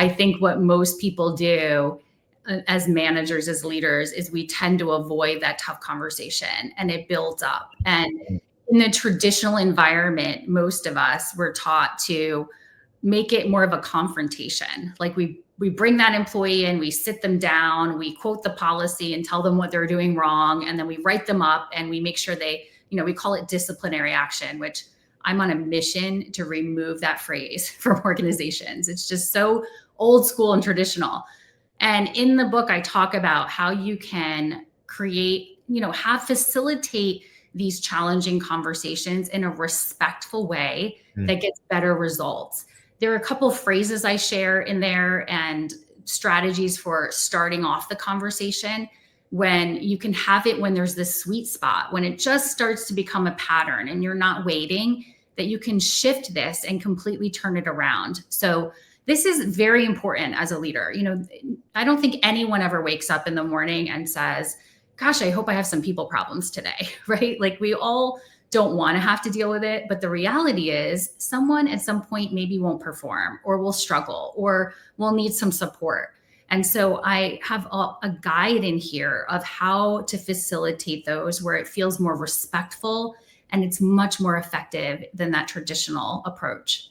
I think what most people do as managers, as leaders, is we tend to avoid that tough conversation, and it builds up. And in the traditional environment, most of us were taught to make it more of a confrontation. Like we bring that employee in, we sit them down, we quote the policy and tell them what they're doing wrong, and then we write them up and we make sure they, we call it disciplinary action, which I'm on a mission to remove that phrase from organizations. It's just so old school and traditional. And in the book, I talk about how you can create, facilitate these challenging conversations in a respectful way that gets better results. There are a couple of phrases I share in there and strategies for starting off the conversation when you can have it when there's this sweet spot, when it just starts to become a pattern and you're not waiting, that you can shift this and completely turn it around. So this is very important as a leader. I don't think anyone ever wakes up in the morning and says, gosh, I hope I have some people problems today, right? Like we all don't want to have to deal with it. But the reality is someone at some point maybe won't perform or will struggle or will need some support. And so I have a guide in here of how to facilitate those where it feels more respectful and it's much more effective than that traditional approach.